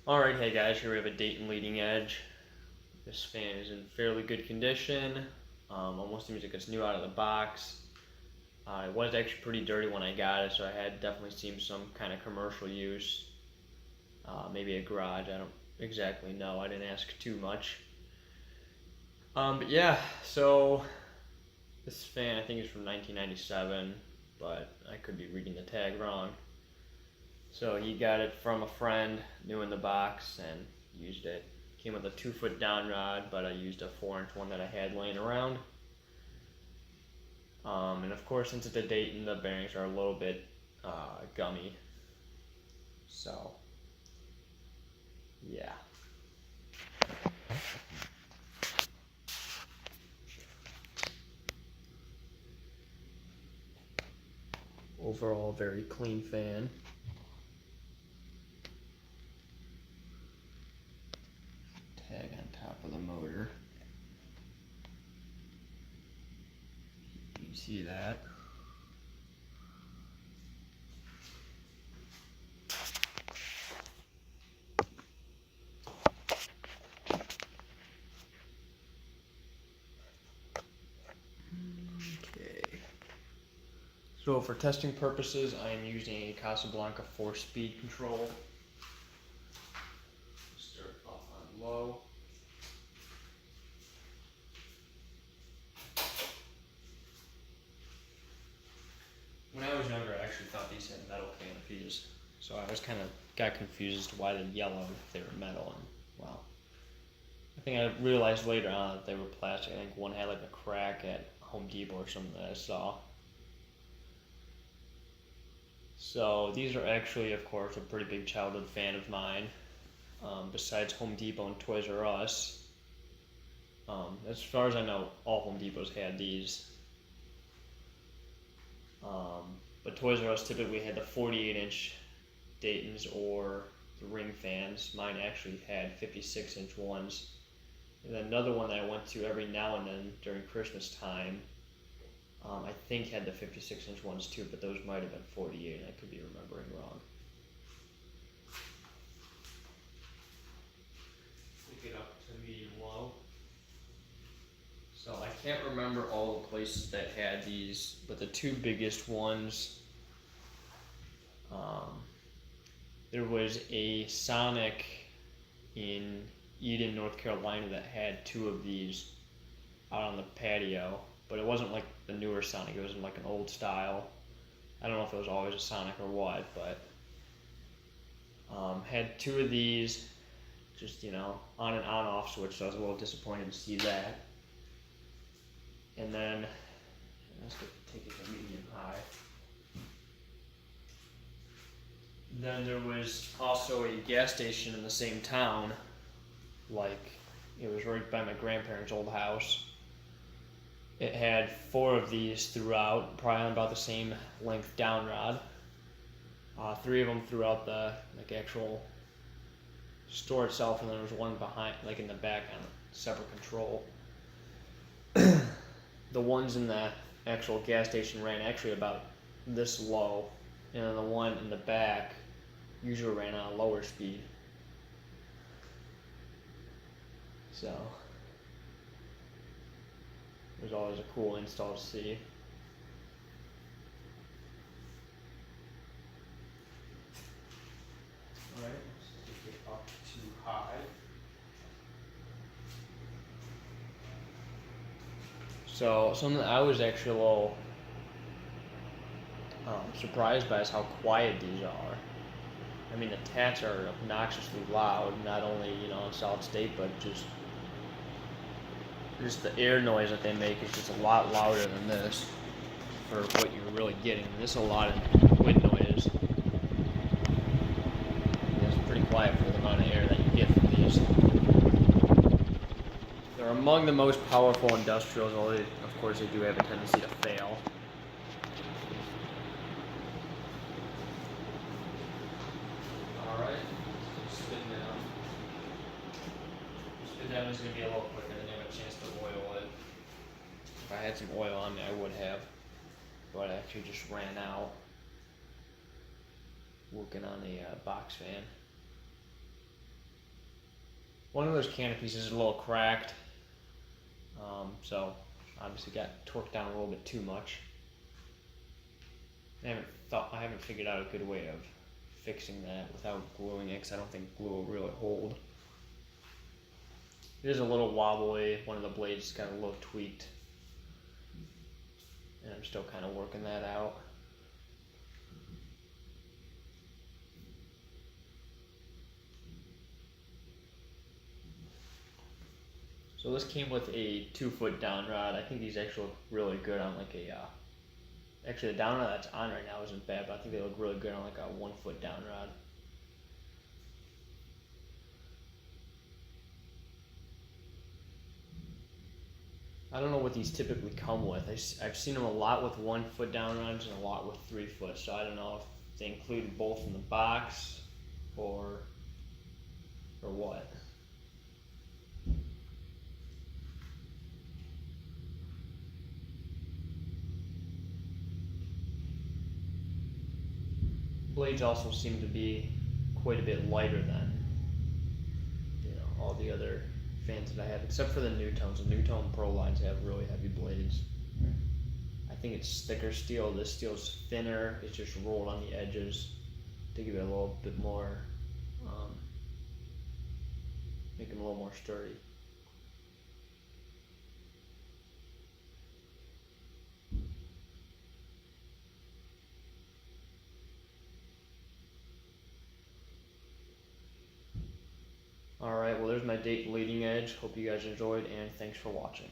Alright, hey guys, here we have a Dayton leading edge. This fan is in fairly good condition. Almost seems like it's new out of the box. It was actually pretty dirty when I got it, so I had definitely seen some kind of commercial use. Maybe a garage, I don't exactly know. I didn't ask too much. But yeah, so this fan I think is from 1997, but I could be reading the tag wrong. So he got it from a friend, new in the box, and used it. Came with a 2-foot down rod, but I used a 4-inch one that I had laying around. And of course, since it's a Dayton, the bearings are a little bit gummy. So, yeah. Overall, very clean fan. Tag on top of the motor. You can see that. Okay. So for testing purposes, I am using a Casablanca 4-speed control. Start off on low. When I was younger, I actually thought these had metal canopies, so I was got confused as to why they're yellow if they were metal. And well, I think I realized later on that they were plastic. I think one had like a crack at Home Depot or something that I saw. So these are actually, of course, a pretty big childhood fan of mine. Besides Home Depot and Toys R Us, as far as I know, all Home Depots had these. But Toys R Us typically had the 48-inch Daytons or the ring fans. Mine actually had 56-inch ones. And then another one that I went to every now and then during Christmas time, I think had the 56-inch ones too, but those might have been 48, and I could be remembering wrong. Pick it up to medium low. So I can't remember all the places that had these, but the two biggest ones, there was a Sonic in Eden, North Carolina that had two of these out on the patio, but it wasn't like the newer Sonic, it was in like an old style. I don't know if it was always a Sonic or what, but had two of these, just, on and on off switch, so I was a little disappointed to see that. And then, let's take it to medium high. Then there was also a gas station in the same town, like it was right by my grandparents' old house. It had 4 of these throughout, probably on about the same length down rod. 3 of them throughout the actual store itself, and then there was one behind, like in the back on a separate control. The ones in the actual gas station ran actually about this low, and then the one in the back usually ran on a lower speed. So it was always a cool install to see. Alright, let's take it up too high. So something I was actually a little surprised by is how quiet these are. I mean, the tats are obnoxiously loud, not only in solid state, but just the air noise that they make is just a lot louder than this for what you're really getting. This is a lot of wind noise. It's pretty quiet for the amount of air that you get from these. They're among the most powerful industrials, although of course they do have a tendency to fail. Alright, spin down. Spin down is going to be a little quicker than you have a chance to oil it. If I had some oil on me, I would have, but I actually just ran out working on a box fan. one of those canopies is a little cracked, so obviously got torqued down a little bit too much. I haven't figured out a good way of fixing that without gluing it, because I don't think glue will really hold. It is a little wobbly. One of the blades got a little tweaked, and I'm still kind of working that out. So this came with a 2-foot down rod. I think these actually look really good on like a, actually the down rod that's on right now isn't bad, but I think they look really good on like a 1-foot down rod. I don't know what these typically come with. I've seen them a lot with 1-foot down rods and a lot with 3-foot, so I don't know if they included both in the box or what. Blades also seem to be quite a bit lighter than all the other fans that I have, except for the Newtones. The Newtone Pro lines have really heavy blades. I think it's thicker steel. This steel's thinner. It's just rolled on the edges to give it a little bit more, make them a little more sturdy. Alright, well there's my Dayton leading edge. Hope you guys enjoyed, and thanks for watching.